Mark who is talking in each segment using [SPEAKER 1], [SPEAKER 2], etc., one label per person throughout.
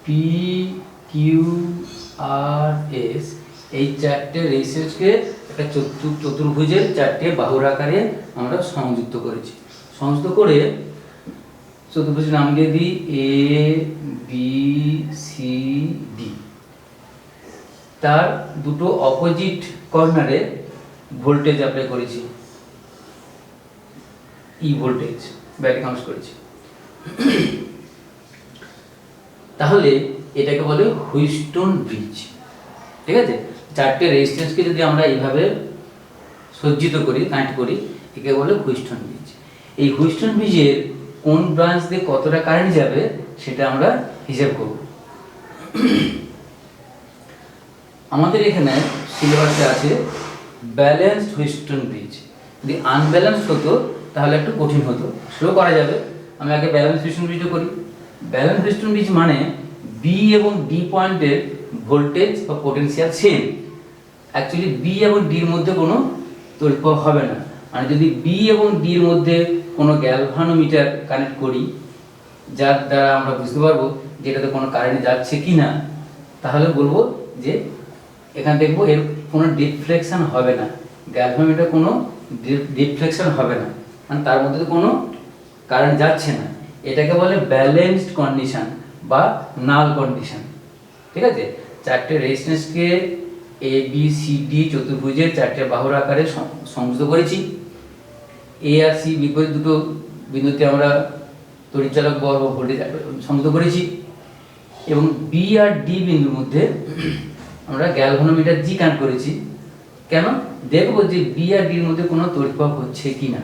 [SPEAKER 1] P Q R S এই চারটে রেজিস্ট্যান্সকে একটা চতুর্ভুজের চারটে বাহুর আকারে আমরা সংযুক্ত করেছি। সংযুক্ত করে চতুর্ভুজের নাম দিয়ে দিই এ বি সি ডি। তার দুটো অপোজিট কর্নারে ভোল্টেজ অ্যাপ্লাই করেছি, ই ভোল্টেজ ব্যাটারি কানেক্ট করেছি। তাহলে এটাকে বলে হুইটস্টোন ব্রিজ। ঠিক আছে, চারটে রেজিস্ট্যান্সকে যদি আমরা এইভাবে সজ্জিত করি, কানেক্ট করি, একে বলে হুইটস্টোন ব্রিজ। এই হুইটস্টোন ব্রিজের কোন ব্রাঞ্চ দিয়ে কতটা কারেন্ট যাবে সেটা আমরা হিসাব করব। আমাদের এখানে সিলেবাসে আছে ব্যালেন্সড হুইটস্টোন ব্রিজ। যদি আনব্যালেন্সড হতো তাহলে একটু কঠিন হতো, সেও করা যাবে। আমি আগে ব্যালেন্স হুইটস্টোন ব্রিজটা করি। ব্যালেন্স হুইটস্টোন ব্রিজ মানে বি এবং ডি পয়েন্টের ভোল্টেজ বা পোটেনশিয়াল সেম। অ্যাকচুয়ালি বি এবং ডির মধ্যে কোনো তড়িৎ প্রবাহ হবে না। মানে যদি বি এবং ডির মধ্যে কোনো গ্যালভানোমিটার কানেক্ট করি, যার দ্বারা আমরা বুঝতে পারবো যে এটাতে কোনো কারেন্ট যাচ্ছে কি না, তাহলে বলবো যে এখানে দেখবো এর কোনো ডিফ্লেকশন হবে না, গ্যালভানোমিটার কোনো ডিফ্লেকশন হবে না, মানে তার মধ্যে কোনো কারেন্ট যাচ্ছে না। এটাকে বলে ব্যালেন্সড কন্ডিশন বা নাল কন্ডিশন। ঠিক আছে, চারটে রেজিস্ট্যান্সকে এ বি সি ডি চতুর্ভুজের চারটে বাহুর আকারে সংযুক্ত করেছি। এ আর সি বিপরীত দুটো বিন্দুতে আমরা তড়িৎচালক বল বা ভোল্টেজ সংযুক্ত করেছি এবং বি আর ডি বিন্দুর মধ্যে আমরা গ্যালভানোমিটার জি কানেক্ট করেছি। কেন? দেখবো যে বি আর ডির মধ্যে কোনো তড়িৎ প্রবাহ হচ্ছে কি না।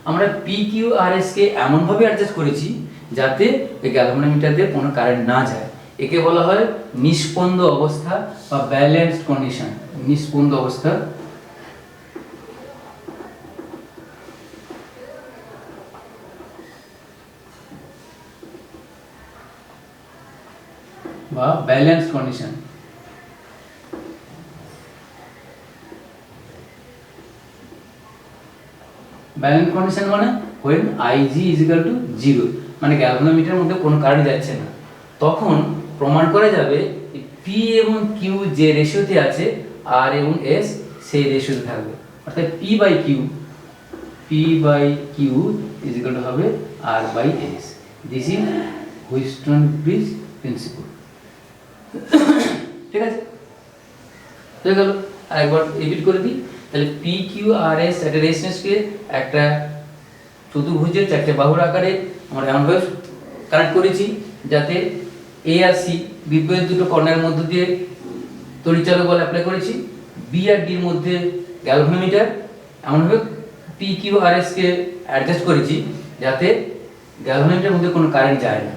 [SPEAKER 1] আমরা P Q R S K এমনভাবে অ্যাডজাস্ট করেছি যাতে ওই গ্যালভানোমিটার দিয়ে কোনো কারেন্ট না যায়। একে বলা হয় নিষ্পন্দ অবস্থা বা ব্যালেন্সড কন্ডিশন। নিষ্পন্দ অবস্থা বা ব্যালেন্সড কন্ডিশন। ব্যালেন্স কন্ডিশন মানে when Ig is equal to 0, মানে গ্যালভানোমিটারের মধ্যে কোনো কারেন্ট যাচ্ছে না। তখন প্রমাণ করা যাবে পি এবং কিউ যে রেশিওতে আছে আর এবং এস সেই রেশিওতে থাকবে। অর্থাৎ P by Q is equal to হবে R by S. This is Wheatstone bridge principle. ঠিক আছে, হয়ে গেল। আর একবার রিপিট করে দিই, তাহলে পি কিউ আর এস একটা রেজিস্ট্যান্সকে একটা চতুর্ভুজের চারটে বাহুর আকারে আমরা এমনভাবে কানেক্ট করেছি যাতে এ আর সি বিপরীত দুটো কর্নারের মধ্য দিয়ে তড়িৎচালক বল অ্যাপ্লাই করেছি। বি আর ডির মধ্যে গ্যালভানোমিটার এমনভাবে P Q R S K adjust করেছি যাতে গ্যালভানোমিটারের মধ্যে কোনো কারেন্ট যায় না।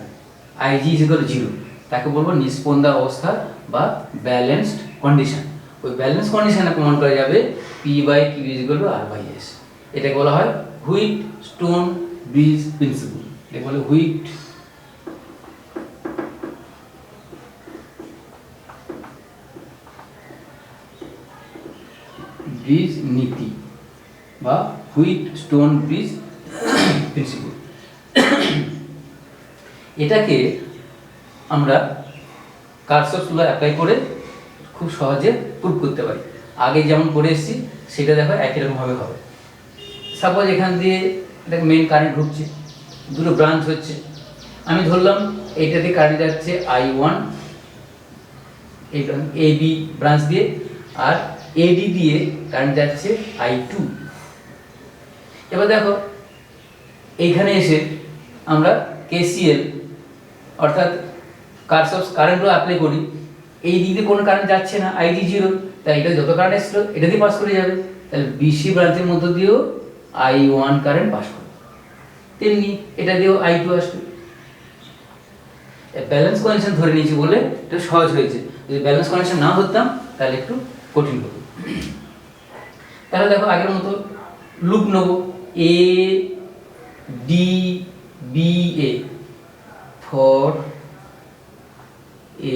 [SPEAKER 1] আইজি ইজ ইকুয়াল টু 0, তাকে বলবো নিষ্পন্দা অবস্থা বা ব্যালেন্সড কন্ডিশন। ওই ব্যালেন্স কন্ডিশনে প্রমাণ করা যাবে P by Q is equal to R by S. এটাকে বলা হয় হুইটস্টোন ব্রিজ প্রিন্সিপল। এটাকে বলে হুইট ব্রিজ নীতি বা হুইটস্টোন ব্রিজ প্রিন্সিপল। এটাকে আমরা কারশফস ল অ্যাপ্লাই করে খুব সহজে প্রুভ করতে পারি। আগে যেমন করে এসেছি সেটা দেখো একই রকমভাবে হবে। সাপোজ এখান দিয়ে এটা মেইন কারেন্ট ঢুকছে, দুটো ব্রাঞ্চ হচ্ছে। আমি ধরলাম এইটাতে কারেন্ট যাচ্ছে I1 এই এ বি ব্রাঞ্চ দিয়ে, আর এডি দিয়ে কারেন্ট যাচ্ছে I2। এবার দেখো এইখানে এসে আমরা কেসিএল অর্থাৎ কারশফস কারেন্ট ল অ্যাপ্লাই করি। এই দিকে কোনো কারেন্ট যাচ্ছে না, আইডি 0, তাই এটা যত কারেন্ট এসেছিল এটা দিয়ে পাস করে যাবে। তাহলে বিসি ব্রাঞ্চের মধ্য দিয়েও I1 কারেন্ট পাস করবে, তেমনি এটা দিয়েও I2 আসবে। ব্যালেন্স কন্ডিশন ধরে নিয়েছি বলে এটা সহজ হয়েছে। যদি ব্যালেন্স কন্ডিশন না ধরতাম তাহলে একটু কঠিন হতো। তাহলে দেখো আগের মতো লুপ নেব, A D B A for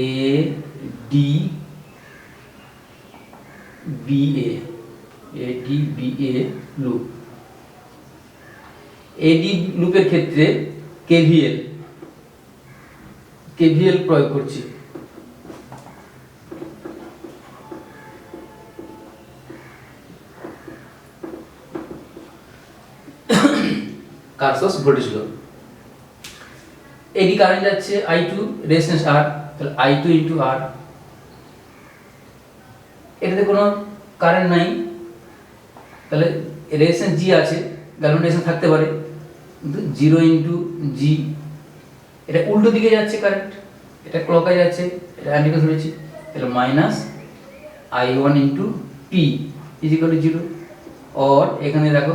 [SPEAKER 1] A D B A loop. A D লুপের ক্ষেত্রে কেভিএল কেভিএল প্রয়োগ করছি। কারশফস ভোল্টেজ ল। এডি কারেন্ট যাচ্ছে I2 রেজিস্ট্যান্স R, তাহলে I2 ইনটু R। এটাতে কোনো কারেন্ট নাই, তাহলে রেজিস্ট্যান্স G আছে, গ্যালভানিক রেজিস্ট্যান্স থাকতে পারে, কিন্তু 0 ইনটু G। এটা উল্টো দিকে যাচ্ছে কারেন্ট, এটা ক্লকে যাচ্ছে, এটা অ্যান্টিকে ধরেছি, তাহলে minus I1 into P is equal to 0। और এখানে দেখো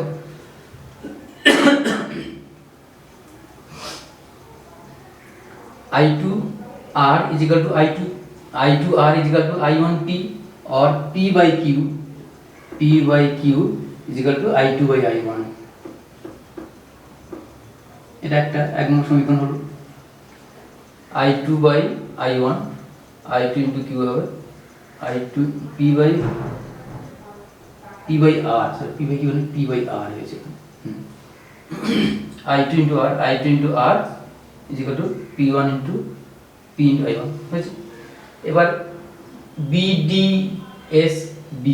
[SPEAKER 1] I2 R is equal to I2 R is equal to I1 P और P by Q is equal to I2 by I1। এটা একটা এক নম্বর সমীকরণ হলো। I2 by I1, I2 into Q হবে I2 P by R, sorry P by Q মানে P by R হয়েছে। I2 into R is equal to P1 into P into I1 হয়েছে। এবার BDSB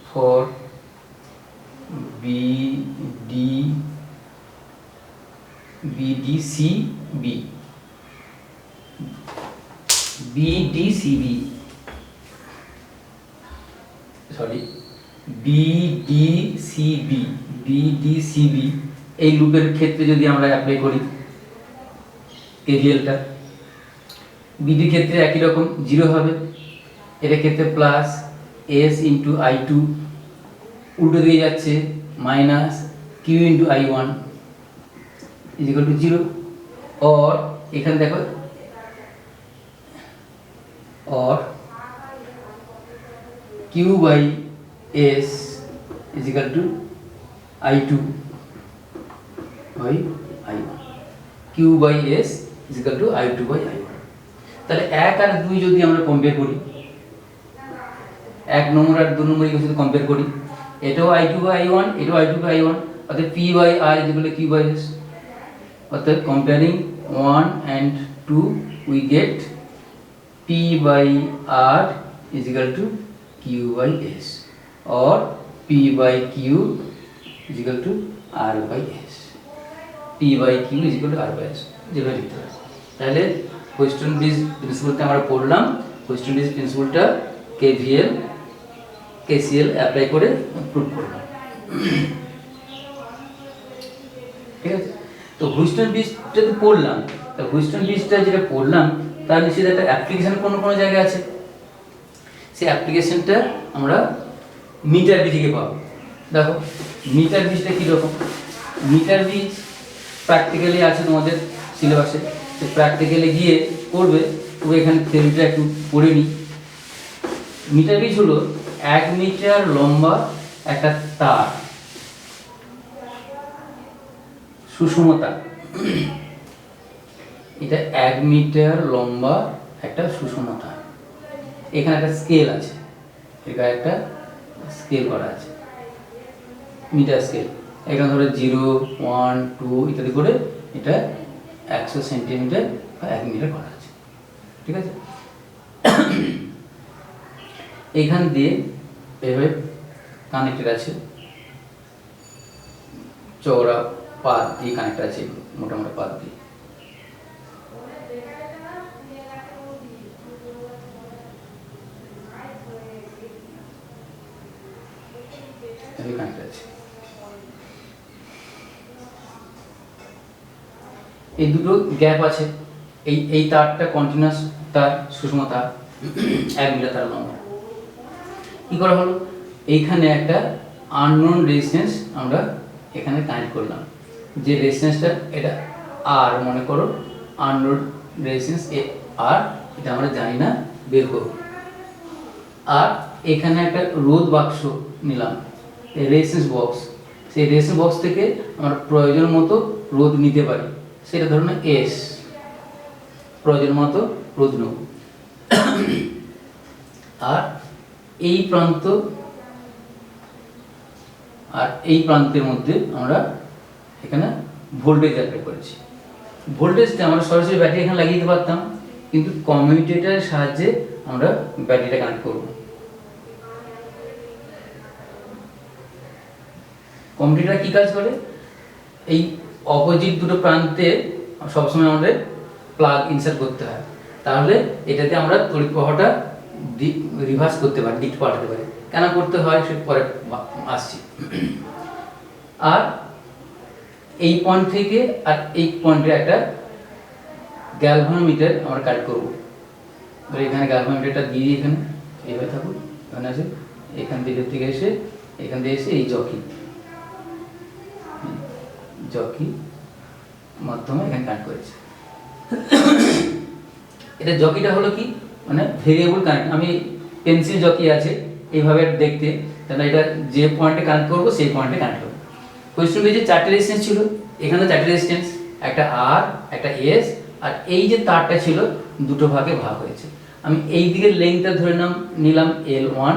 [SPEAKER 1] for BDCB sorry BDCB এই লুপের ক্ষেত্রে যদি আমরা অ্যাপ্লাই করি কেভিএলটা, বিডির ক্ষেত্রে একই রকম 0 হবে, এর ক্ষেত্রে প্লাস S ইনটু I2 উল্টো দিকে যাচ্ছে minus Q into I1 is equal to 0। और এখানে দেখো और Q by S is equal to I2 by I1, Q by S is equal to I2 by I1। তাহলে 1 আর 2 যদি আমরা কম্পেয়ার করি, 1 নম্বর আর 2 নম্বর যদি কম্পেয়ার করি, এটাও I2 বাই I1, এটাও I2 বাই I1, অর্থাৎ P by R is equal to Q by S। অর্থাৎ comparing 1 and 2 we get P by R is equal to Q by S or P by Q is equal to R by S। P by Q is equal to R by S যেভাবে লিখতে পারি। তাহলে Wheatstone bridge প্রিন্সিপালটা আমরা পড়লাম। Wheatstone bridge প্রিন্সিপালটা KVL KCL apply করে prove করলাম। ঠিক আছে, তো হুইস্টন ব্রিজটা তো পড়লাম, তো হুইস্টন ব্রিজটা যেটা পড়লাম তার নিশ্চিত একটা অ্যাপ্লিকেশন কোনো জায়গায় আছে। সেই অ্যাপ্লিকেশনটা আমরা মিটার ব্রিজ থেকে পাবো। দেখো মিটার ব্রিজটা কীরকম, মিটার ব্রিজ প্র্যাকটিক্যালি আছে তোমাদের সিলেবাসে, তো প্র্যাকটিক্যালি গিয়ে করবে, তবে এখানে থিওরিটা একটু পড়ে নিই। মিটার ব্রিজ হলো 1 মিটার লম্বা একটা তার, সুষমতা, এটা 1 মিটার লম্বা একটা সুষমতা। এখানে একটা স্কেল আছে, এখানে একটা স্কেল করা আছে, মিটার স্কেল। এখানে ধরো 0, 1, 2 ইত্যাদি করে এটা 100 সেন্টিমিটার বা 1 মিটার করা আছে। ঠিক আছে, এইখান দিয়ে এভাবে কানেক্টেড আছে, চওড়া পাত দিয়ে কানেক্টেড আছে, মোটামোটা পাত দিয়ে। এই দুটো গ্যাপ আছে, এই তারটা কন্টিনিউয়াস তার, সুষম তার, 1 মিটার তার লম্বা। কি করা হলো, এইখানে একটা আননোন রেজিস্ট্যান্স আমরা এখানে কানেক্ট করলাম। যে রেজিস্ট্যান্সটা এটা আর মনে করো, আননোন রেজিস্ট্যান্স আর, এটা আমরা জানি না, বের করব। আর এখানে একটা রোধ বাক্স নিলাম, রেজিস্ট্যান্স বক্স। সেই রেজিস্ট্যান্স বক্স থেকে আমরা প্রয়োজন মতো রোধ নিতে পারি, সেটা ধরুন S, প্রয়োজন মতো রোধ নেব। আর এই প্রান্ত আর এই প্রান্তের মধ্যে আমরা এখানে ভোল্টেজ অ্যাপ্লাই করেছি। ভোল্টেজটা আমরা সরাসরি ব্যাটারি এখানে লাগিয়ে দিতে পারতাম, কিন্তু কমিউটেটরের সাহায্যে আমরা ব্যাটারিটা কানেক্ট করব। কমিউটেটর কি কাজ করে, এই অপোজিট দুটো প্রান্তে সবসময় আমাদের প্লাগ ইনসার্ট করতে হয়, তাহলে এটাতে আমরা তড়িৎ প্রবাহটা রিভার্স করতে পারি, দিক পাল্টাতে পারি। কেন করতে হয় সে পরে আসছি। আর এই পয়েন্ট থেকে আর এই পয়েন্টে একটা গ্যালভানোমিটার আমরা কানেক্ট করবো। এখানে গ্যালভানোমিটারটা দিয়ে এখানে এইভাবে থাকুক, এখানে আছে, এখান থেকে এসে এখান থেকে এসে এই জকি মাধ্যমে এখানে কানেক্ট করেছে। এটা জকিটা হলো কি, মানে ভেরিয়েবল কানেক্ট। আমি পেন্সিল জকি আছে এইভাবে দেখতে, তাহলে এটা যে পয়েন্টে কানেক্ট করবো সেই পয়েন্টে কানেক্ট করবো। কোয়েশ্চন যে 4টে রেজিস্ট্যান্স ছিল, এখানে 4টে রেজিস্ট্যান্স, একটা আর, একটা এস, আর এই যে তারটা ছিল দুটো ভাগে ভাগ হয়েছে। আমি এই দিকের লেন্থটা ধরে নিলাম L1,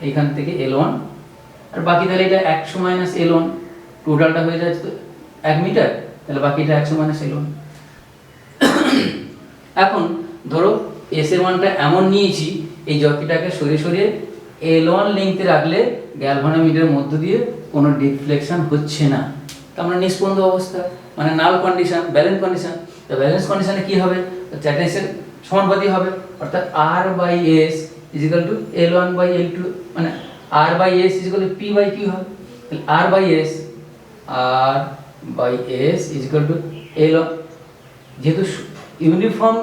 [SPEAKER 1] এইখান থেকে L1, আর বাকি তাহলে এটা 100 মাইনাস L1, টোটালটা হয়ে যাচ্ছে 1 মিটার, তাহলে বাকিটা 100 মাইনাস L1। এখন ধরো এস এর মানটা এমন নিয়েছি, এই জকিটাকে সরিয়ে সরিয়ে L1 লেন্থে রাখলে গ্যালভানোমিটারের মধ্য দিয়ে কোনো ডিফ্লেকশন হচ্ছে না, তার মানে নিষ্পন্দ অবস্থা, মানে নাল কন্ডিশন, ব্যালেন্স কন্ডিশন। তো ব্যালেন্স কন্ডিশনে কি হবে, চ্যাটাইসের সমানুপাতি হবে, অর্থাৎ R by S is equal to L1 by L2, মানে R by S is equal to P by Q হবে। তাহলে R by S is equal to L1, যেহেতু ইউনিফর্ম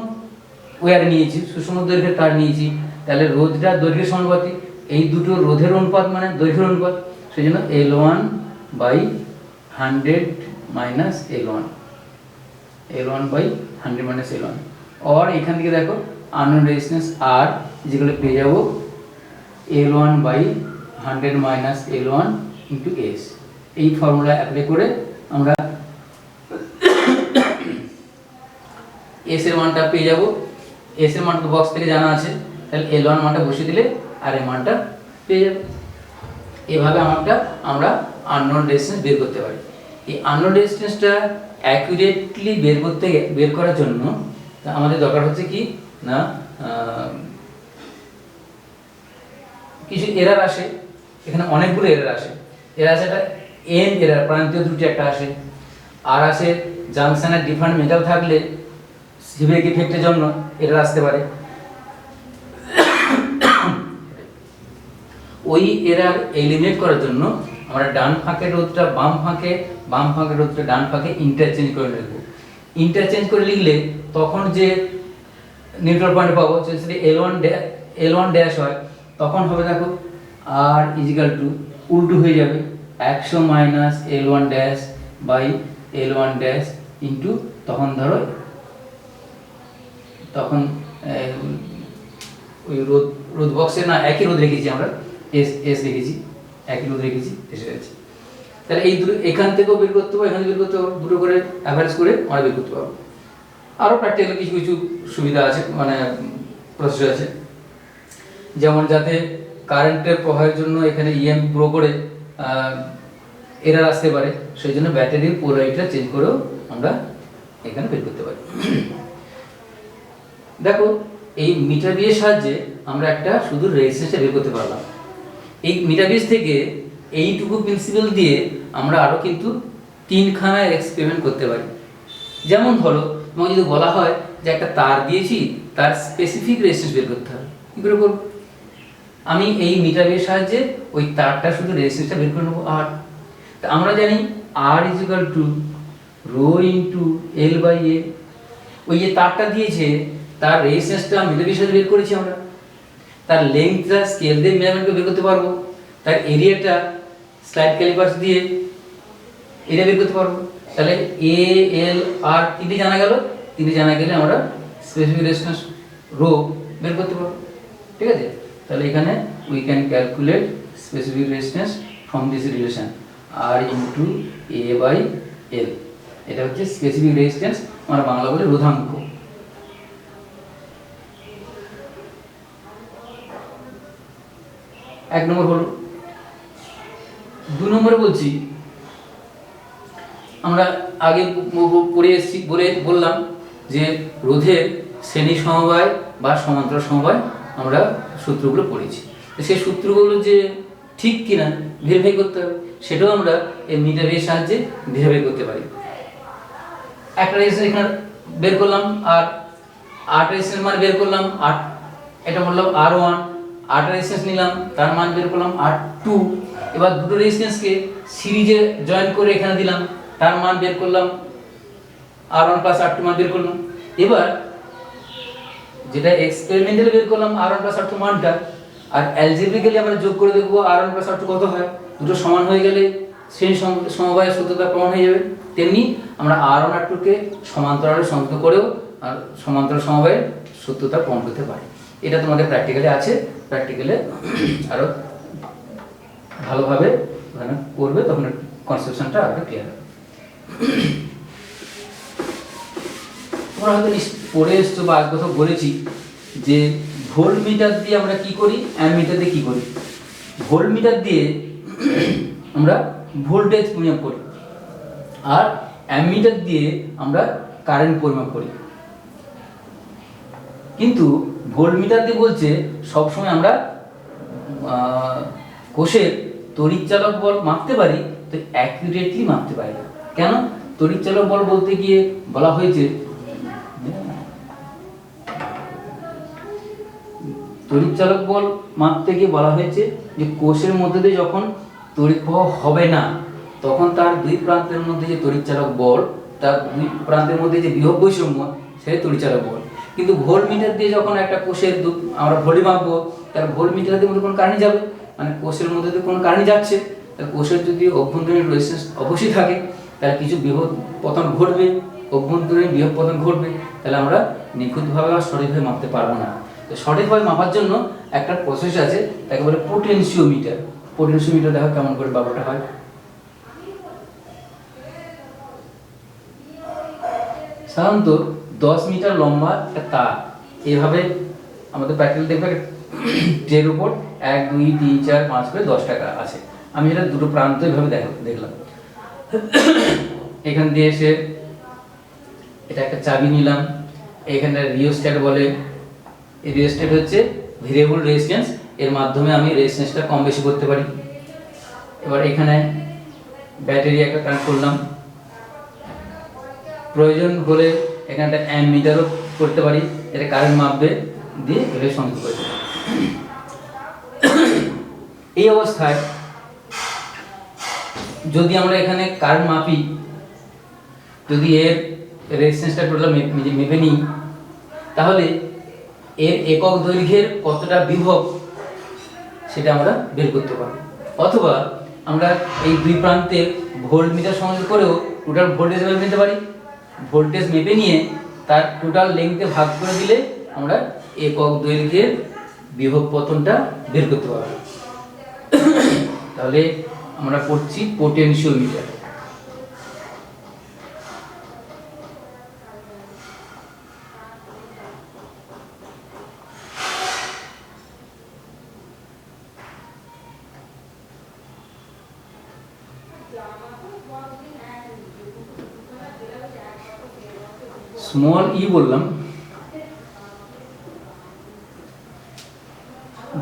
[SPEAKER 1] ওয়্যার নিয়েছি, সুষম দৈর্ঘ্যের তার নিয়েছি, তাহলে রোধটা দৈর্ঘ্যের সমানুপাতি, এই দুটো রোধের অনুপাত মানে দৈর্ঘ্যের অনুপাত, সেই জন্য L1 by 100 minus L1 by 100 minus L1। और এখান থেকে দেখো আননোন রেজিস্ট্যান্স R যেগুলো পেয়ে যাবো L1 by 100 minus L1 into S। এই ফর্মুলা অ্যাপ্লাই করে আমরা S এর মানটা পেয়ে যাবো। S এর মানটা বক্স থেকে জানা আছে, তাহলে L1 মানটা বসিয়ে দিলে আর এর মানটা পেয়ে যাবে। এভাবে আমরা আননোন রেজিস্ট্যান্স বের করতে পারি। এই আননোন রেজিস্ট্যান্সটা অ্যাকুরেটলি বের করার জন্য আমাদের দরকার হচ্ছে কি না, কিছু এরার আসে, এখানে অনেকগুলো এরার আসে। একটা এন এরার, প্রান্তীয় ত্রুটি একটা আসে, আর আসে জাংশনের ডিফারেন্ট মেটাল থাকলে সিভিক ইফেক্টের জন্য এরার আসতে পারে। ওই এরার এলিমিনেট করার জন্য আমরা ডান ফাঁকের রোধটা বাম ফাঁকে, বাম ফাঁকের রোধটা ডান ফাঁকে ইন্টারচেঞ্জ করে লিখব। ইন্টারচেঞ্জ করে লিখলে তখন যে নিউট্রাল পয়েন্ট পাবো, যদি L1 ড্যাশ হয় তখন হবে দেখো R ইজিক্যাল টু উল্টো হয়ে যাবে 100 minus L1 dash by L1 dash into, তখন ধরো তখন ওই রোধ বক্সে না একই রোধ রেখেছি আমরা, এস রেখেছি, একই রোধ রেখেছি, এসে গেছে। তাহলে এই দুটো এখান থেকেও বের করতে পারবো, এখান থেকে বের করতে পারবো, দুটো করে অ্যাভারেজ করে আমরা বের করতে পারবো। আরও প্র্যাকটিক্যাল কিছু কিছু সুবিধা আছে, মানে প্রসেস আছে, যেমন যাতে কারেন্টের প্রবাহের জন্য এখানে ইএম প্রো করে এরার আসতে পারে, সেই জন্য ব্যাটারির পোলারিটিটা চেঞ্জ করেও আমরা এখানে বের করতে পারি। দেখো এই মিটার বিয়ের সাহায্যে আমরা একটা শুধু রেজিস্ট্যান্সটা বের করতে পারলাম। এই মিটার বিস থেকে এইটুকু প্রিন্সিপাল দিয়ে আমরা আরও কিন্তু 3খানা এক্সপেরিমেন্ট করতে পারি। যেমন ধরো তোমাকে যদি বলা হয় যে একটা তার দিয়েছি, তার স্পেসিফিক রেজিস্ট্যান্স বের করতে হবে, কী করে করবো? আমি এই মিটার বিয়ের সাহায্যে ওই তারটা শুধু রেজিস্ট্যান্সটা বের করে নেবো। আর তা আমরা জানি R is equal to rho into L by A. ওই যে তারটা দিয়েছে তার রেজিস্ট্যান্সটা মিটার বিয়ের সাথে বের করেছি আমরা, তার লেন্থটা স্কেল দিয়ে মেজারমেন্ট বের করতে পারবো, তার এরিয়াটা স্লাইড ক্যালিপার্স দিয়ে এরিয়া বের করতে পারবো। তাহলে এ এল আর তিনটে জানা গেল, তিনটে জানা গেলে আমরা স্পেসিফিক রেজিস্ট্যান্স রো বের করতে পারবো। ঠিক আছে, তাহলে এখানে we can calculate specific resistance from this relation R into A by L. এটা হচ্ছে স্পেসিফিক রেজিস্ট্যান্স, আমরা বাংলা বলে রোধাঙ্ক। এক নম্বর হলো। 2 নম্বরে বলছি আমরা আগে পড়ে এসেছি, বললাম যে রোধের শ্রেণী সমবায় বা সমান্তরাল সমবায় আমরা সূত্রগুলো পড়েছি। সেই সূত্রগুলো যে ঠিক কিনা ভেরিফাই করতে হবে, সেটাও আমরা এই মিটারের সাহায্যে ভেরিফাই করতে পারি। একটা রেজিস্ট্যান্স এখানে বের করলাম, আর 8 রেজিস্ট্যান্স মান বের করলাম, 8 এটা বললাম R1, 8 রেজিস্ট্যান্স নিলাম, তার মান বের করলাম R2। এবার দুটো রেজিস্ট্যান্সকে সিরিজে জয়েন করে এখানে দিলাম, তার মান বের করলাম R1 + R2 মান বের করলাম। এবার যেটা এক্সপেরিমেন্টালি বের করলাম R1 + R2 মানটা, আর অ্যালজেব্রিক্যালি আমরা যোগ করে দেখব R1 + R2 কত হয়। দুটো সমান হয়ে গেলে শ্রেণী সমবায়ের সূত্রটা প্রমাণ হয়ে যাবে। তেমনি আমরা R1 R2 কে সমান্তরালে সংযুক্ত করেও আর সমান্তরাল সমবায়ের সূত্রটা প্রমাণ করতে পারি। এটা তোমাদের প্র্যাকটিক্যালি আছে, প্র্যাকটিক্যালে আরো ভালোভাবে ওখানে করবে, তখন কনসেপশনটা আরো ক্লিয়ার হবে। তোমরা হয়তো পড়ে এসছো বা আগে কথা বলেছি যে ভোল্ট মিটার দিয়ে আমরা কি করি, অ্যামমিটার দিয়ে কি করি। ভোল্ট মিটার দিয়ে আমরা ভোল্টেজ পরিমাপ করি, আর অ্যামমিটার দিয়ে আমরা কারেন্ট পরিমাপ করি। কিন্তু ভোল্ট মিটার দিয়ে বলছে সবসময় আমরা কোষের তড়িৎচালক বল মাপতে পারি, তো অ্যাকুরেটলি মাপতে পারি না। কেন? তড়িৎচালক বল বলতে গিয়ে বলা হয়েছে, তড়িৎচালক বল মাপতে গিয়ে বলা হয়েছে যে কোষের মধ্যে দিয়ে যখন তড়িৎ প্রবাহ হবে না, তখন তার দুই প্রান্তের মধ্যে যে তড়িৎচালক বল, তার দুই প্রান্তের মধ্যে যে বিভব বৈষম্য, সেই তড়িৎচালক বল। কিন্তু ভোল্ট মিটার দিয়ে যখন একটা কোষের আমরা ভোল্ট মাপবো, তার ভোল্ট মিটার দিয়ে কোনো কারেন্ট যাবে, মানে কোষের মধ্যে দিয়ে কোনো কারেন্ট যাচ্ছে, তাহলে কোষের যদি অভ্যন্তরীণ রেজিস্ট্যান্স অবশ্যই থাকে, তাহলে কিছু বিভব পতন ঘটবে, অভ্যন্তরীণ বিভব পতন ঘটবে, তাহলে আমরা নিখুঁতভাবে বা সঠিকভাবে মাপতে পারবো না। তো সঠিকভাবে মাপার জন্য একটা প্রসেস আছে, তাকে বলে পোটেনশিওমিটার। পোটেনশিওমিটার দেখো কেমন করে ব্যাপারটা হয়। সাধারণত 10 মিটার লম্বা একটা তার এইভাবে আমাদের প্র্যাকটিক্যাল দেখবে ট্রের উপর 1 2 3 4 5 করে 10 টাকা আছে। আমি এটা দুটো প্রান্ত এইভাবে দেখলাম। এখান দিয়ে এসে এটা একটা চাবি নিলাম, এখানে রিওস্ট্যাট বলে। এই রিওস্ট্যাট হচ্ছে ভেরিয়েবল রেজিস্ট্যান্স, এর মাধ্যমে আমি রেজিস্ট্যান্সটা কম বেশি করতে পারি। এবার এখানে ব্যাটারি একটা কানেক্ট করলাম, প্রয়োজন হলে এখানে একটা অ্যামমিটারও করতে পারি, এটা কারেন্ট মাপবে, দিয়ে এভাবে সংযুক্ত করে দেব। এই অবস্থায় যদি আমরা এখানে কারেন্ট মাপি, যদি এর রেজিস্ট্যান্সটা টোটাল মেপে নিই, তাহলে এর একক দৈর্ঘ্যের কতটা বিভব সেটা আমরা বের করতে পারি। অথবা আমরা এই দুই প্রান্তে ভোল্ট মিটার সংযোগ করেও টোটাল ভোল্টেজ মেপে নিতে পারি। ভোল্টেজ মেপে নিয়ে তার টোটাল লেন্থে ভাগ করে দিলে আমরা একক দৈর্ঘ্যের বিভব পতনটা বের করতে পারবো। তাহলে আমরা পড়ছি পোটেনশিওমিটার। স্মল ই বললাম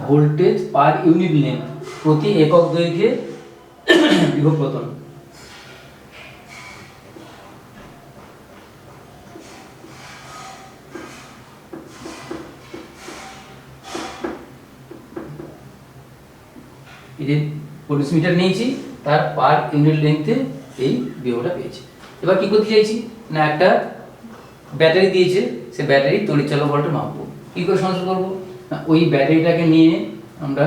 [SPEAKER 1] ভোল্টেজ পার ইউনিট লেন্থ, প্রতি একক দৈর্ঘ্যে বিভব পতন। এই যে পোটেনশিওমিটার নিয়েছি, তার পার ইউনিট লেন্থে এই বিভবটা পেয়েছি। এবার কি করতে চাইছি না, একটা ব্যাটারি দিয়েছে, সে ব্যাটারি তড়িৎচালক বলটা মাপবো। কি করে সংযোগ করবো না, ওই ব্যাটারিটাকে নিয়ে আমরা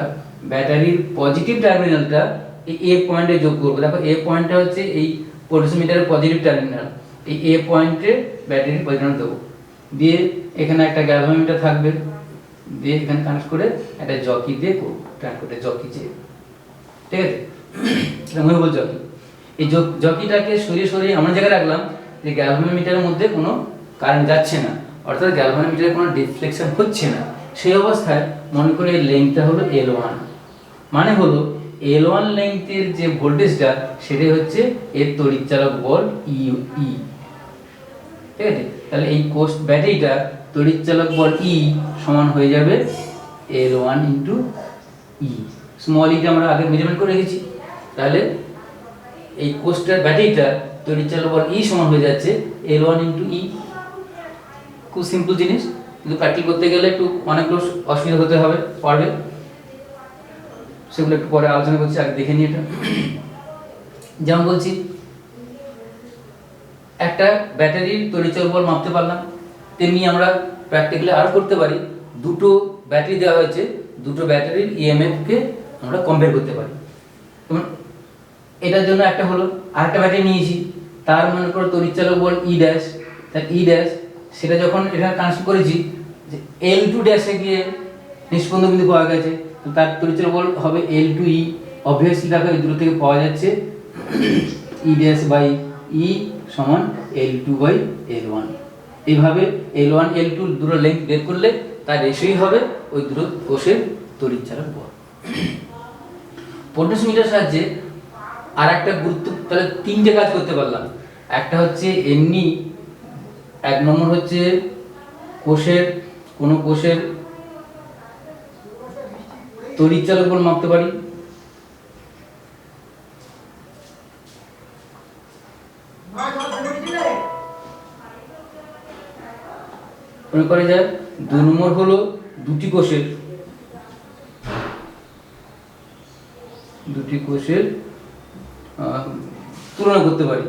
[SPEAKER 1] ব্যাটারির পজিটিভ টার্মিনালটা এই এ পয়েন্টে যোগ করবো। দেখো এ পয়েন্টটা হচ্ছে এই পোটেনশিওমিটারের পজিটিভ টার্মিনাল, এই এ পয়েন্টে ব্যাটারির পজিটিভ দেবো, দিয়ে এখানে একটা গ্যালভানোমিটার থাকবে, দিয়ে এখানে কানেক্ট করে একটা জকি দিয়ে কানেক্ট করতে, জকি দিয়ে, ঠিক আছে, এটা মুভেবল জকি। এই জকিটাকে সরিয়ে সরিয়ে এমন জায়গায় রাখলাম যে গ্যালভানোমিটারের মধ্যে কোনো কারেন্ট যাচ্ছে না, অর্থাৎ গ্যালভানোমিটারে কোনো ডিফ্লেকশন হচ্ছে না। সেই অবস্থায় মনে করে এই লেন্থটা হলো L1, মানে হলো L1 লেংথের যে ভোল্টেজটা সেটাই হচ্ছে এর তড়িৎচালক বল ই। ঠিক আছে, তাহলে এই কোষ ব্যাটারিটা তড়িৎচালক বল ই সমান হয়ে যাবে L1 ইন্টু ই। স্মল ইটা আমরা আগে মেজারমেন্ট করে রেখেছি, তাহলে এই কোষটার ব্যাটারিটা তড়িৎচালক বল ই সমান হয়ে যাচ্ছে L1 ইন্টু ই। খুব সিম্পল জিনিস, কিন্তু প্র্যাকটিস করতে গেলে একটু অনেকগুলো অসুবিধা হতে হবে পারবে, সেগুলো একটু পরে আলোচনা করছি, আগে দেখে নিই এটা। যেমন বলছি, একটা ব্যাটারির তড়িৎচালক বল মাপতে পারলাম, তেমনি আমরা প্র্যাকটিক্যালি আরও করতে পারি। দুটো ব্যাটারি দেওয়া হয়েছে, দুটো ব্যাটারির ইএমএফ কে আমরা কম্পেয়ার করতে পারি। যেমন এটার জন্য একটা হলো, আরেকটা ব্যাটারি নিয়েছি, তার মনে করো তড়িৎচালক বল ই ড্যাশ, তার ই ড্যাশ সেটা যখন এখানে কানেকশন করেছি যে L2 ড্যাশে গিয়ে নিষ্পন্দ বিন্দু পাওয়া গেছে, তো তার তড়িৎচালক বল হবে L2 ই। অবভিয়াসলি দেখো এই দুটো থেকে পাওয়া যাচ্ছে ই ড্যাশ বাই ই সমান L2 বাই L1। এইভাবে L1 L2 দুটো লেংথ বের করলে তার রেশিওই হবে ওই দুটো কোষের তড়িৎচালক বল। পোটেনশিওমিটার সাহায্যে আর একটা গুরুত্ব, তাহলে তিনটে কাজ করতে পারলাম। একটা হচ্ছে এমনি, এক নম্বর হচ্ছে কোষের কোনো কোষের তড়িৎচালক বল মাপতে পারি, মনে করে যায়। দুই নম্বর হলো দুটি কোষের তুলনা করতে পারি।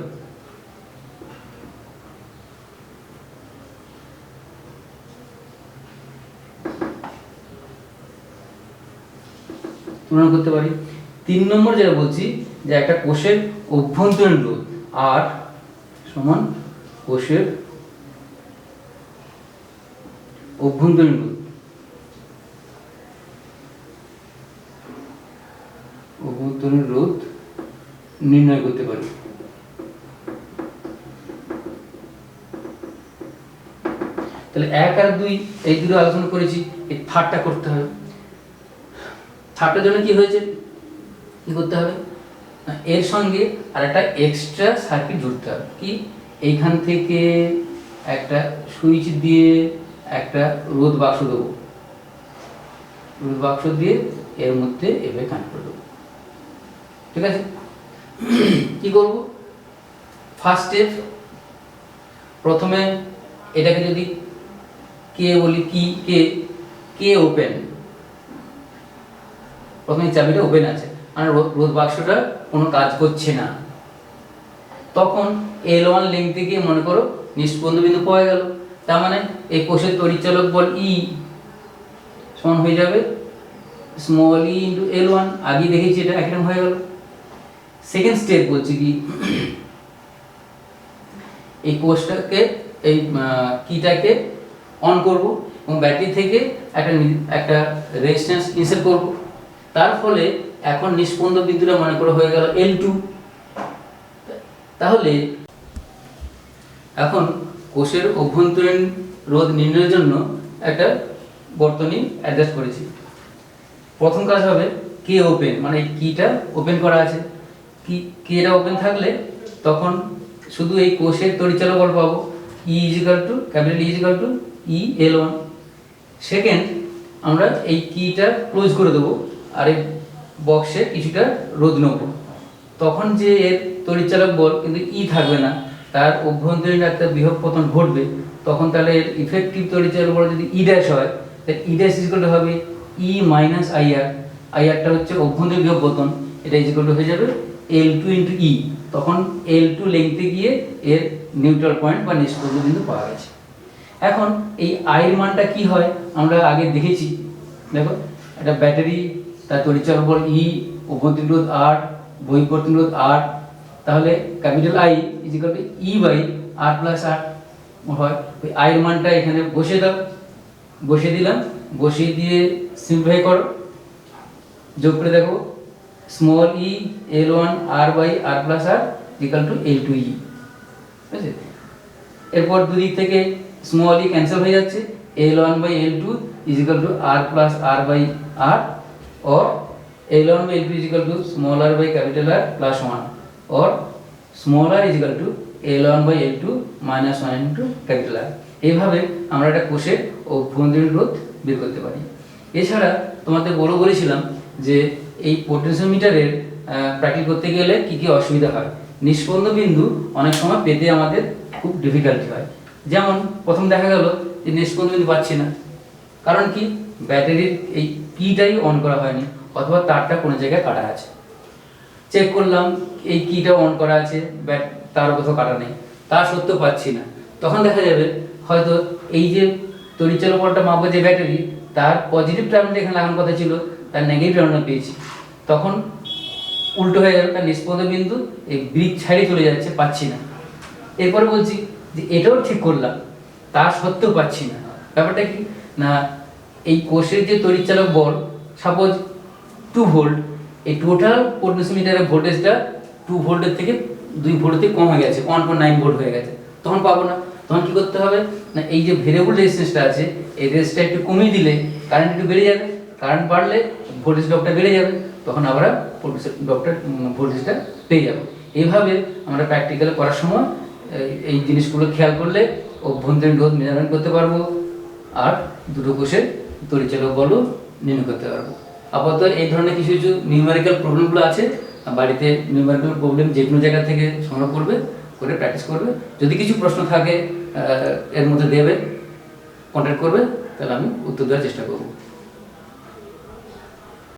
[SPEAKER 1] তিন নম্বর যেটা বলছি যে একটা কোষের অভ্যন্তরীণ রোধ আর সমান কোষের অভ্যন্তরীণ রোধ নির্ণয় করতে পারি। তাহলে 1 আর 2 এই দুটো আলোচনা করেছি, এই থার্ডটা করতে হবে। থার্ডটার জন্য কি হয়েছে, কি করতে হবে, এর সঙ্গে আর একটা এক্সট্রা সার্কিট জুড়তে হবে। কি, এইখান থেকে একটা সুইচ দিয়ে একটা রোধ বাক্স দেবো, রোধ বাক্স দিয়ে এর মধ্যে এভাবে কানেক্ট করে দেবো। ঠিক আছে, কি করব, ফার্স্ট স্টেপ, প্রথমে এটাকে যদি কে বলি, কি কে ওপেন, প্রথমে চাবিটা ওপেন আছে, মানে রোধ বাক্সটা কোনো কাজ করছে না, তখন L1 লেংথে গিয়ে মনে করো নিষ্পন্দ বিন্দু পাওয়া গেল। তার মানে এই কোষের তড়িৎচালক বল ই সমান হয়ে যাবে স্মল ই ইন্টু L1। আগে দেখেছি এটা একরকম হয়ে গেল। সেকেন্ড স্টেপ বলছি কি, এই কোষটাকে এই কিটাকে অন করব এবং ব্যাটারি থেকে একটা রেজিস্ট্যান্স ইনসার্ট করব। তার ফলে এখন নিষ্পন্দ বিন্দুটা মনে করো হয়ে গেল L2। তাহলে এখন কোষের অভ্যন্তরীণ রোধ নির্ণয়ের জন্য একটা বর্তনী অ্যাডজাস্ট করেছি। প্রথম কাজ হবে কে ওপেন, মানে এই কিটা ওপেন করা আছে, কিটা ওপেন থাকলে তখন শুধু এই কোষের তড়িৎচালক বল পাবো E is equal to E L1। Second, আমরা এই কিটা ক্লোজ করে দেবো আর এই বক্সে কিছুটা রোধ নেব, তখন যে এর তড়িৎচালক বল কিন্তু ই থাকবে না, তার অভ্যন্তরীণ একটা বিভব পতন ঘটবে। তখন তাহলে এর ইফেক্টিভ তড়িৎচালক বল যদি ই ড্যাশ হয়, তাহলে ই ড্যাশ ইজিক্যাল টু হবে ই মাইনাস আইআর। আইআরটা হচ্ছে অভ্যন্তরীণ বিভব পতন, এটা ইজিক্যাল টু হয়ে যাবে L2 ইন্টু ই। তখন L2 লেংথে গিয়ে এর নিউট্রাল পয়েন্ট বা নিষ্পন্দ বিন্দু পাওয়া গেছে। এখন এই আইয়ের মানটা কি হয় আমরা আগে দেখেছি। দেখো, একটা ব্যাটারি, তার তড়িৎচালক বল ই, অভ্যন্তরীণ রোধ আর, বহিঃপ্রতিরোধ রোধ আর, তাহলে capital I is equal to E by R plus R হয়। ওই আইয়ের মানটা এখানে বসিয়ে দাও, বসিয়ে দিলাম, বসিয়ে দিয়ে সিম্পলিফাই করো, যোগ করে দেখো small E L1 R by R plus R is equal to L2 E. ঠিক আছে, এরপর দুদিক থেকে স্মল ই ক্যান্সেল হয়ে যাচ্ছে, L1 by L2 is equal to R plus R by R, or L1 by L2 is equal to small r by capital R plus 1 or small r is equal to L1 by L2 minus 1 into capital R। এইভাবে আমরা একটা কোষের অভ্যন্তরীণ রোধ বের করতে পারি। এছাড়া তোমাদের বলেছিলাম যে এই পোটেনশিওমিটারের প্র্যাকটিস করতে গেলে কি কি অসুবিধা হয়। নিষ্পন্দ বিন্দু অনেক সময় পেতে আমাদের খুব ডিফিকাল্টি হয়। যেমন প্রথম দেখা গেল যে নিষ্পন্দ বিন্দু পাচ্ছি না, কারণ কি ব্যাটারির এই কিটাই অন করা হয়নি অথবা তারটা কোনো জায়গায় কাটা আছে। চেক করলাম এই কিটা অন করা আছে, তার কোথাও কাটা নেই, তা সত্ত্বেও পাচ্ছি না। তখন দেখা যাবে হয়তো এই যে তড়িৎচালক বলটা মাপবো যে ব্যাটারি, তার পজিটিভ টার্মিনাল এখানে লাগানোর কথা ছিল, তার নেগেটিভ টার্মিনাল পেয়েছি। তখন উল্টো হয়ে যাবে, তার নিষ্পন্দ বিন্দু এই ব্রিজ ছাড়িয়ে চলে যাচ্ছে, পাচ্ছি না। এরপরে বলছি যে এটাও ঠিক করলাম, তা সত্ত্বেও পাচ্ছি না। ব্যাপারটা কি না, এই কোষের যে তড়িৎচালক বল সাপোজ 2 ভোল্ট, এই টোটাল পোটেনশিওমিটারের ভোল্টেজটা 2 ভোল্টের থেকে 2 ভোল্ট থেকে কম হয়ে গেছে, 1.9 ভোল্ট হয়ে গেছে। তখন পাবো না। তখন কি করতে হবে না, এই যে ভেরিয়েবল রেজিস্ট্যান্সটা আছে এই রেজিস্ট্যান্সটা একটু কমিয়ে দিলে কারেন্ট একটু বেড়ে যাবে, কারেন্ট বাড়লে ভোল্টেজ ড্রপটা বেড়ে যাবে, তখন আমরা ভোল্টেজটা পেয়ে যাবো। এইভাবে আমরা প্র্যাকটিক্যাল করার সময় এই জিনিসগুলো খেয়াল করলে অভ্যন্তরীণ রোধ মেজারমেন্ট করতে পারবো আর দুটো কোষের তড়িৎচালক বলও নির্ণয় করতে পারবো। আপাতত এই ধরনের কিছু কিছু নিউমেরিক্যাল প্রবলেমগুলো আছে, বাড়িতে নিউমেরিক্যাল প্রবলেম যে কোনো জায়গা থেকে সংগ্রহ করবে, করে প্র্যাকটিস করবে। যদি কিছু প্রশ্ন থাকে এর মধ্যে দেবে, কন্ট্যাক্ট করবে, তাহলে আমি উত্তর দেওয়ার চেষ্টা করবো।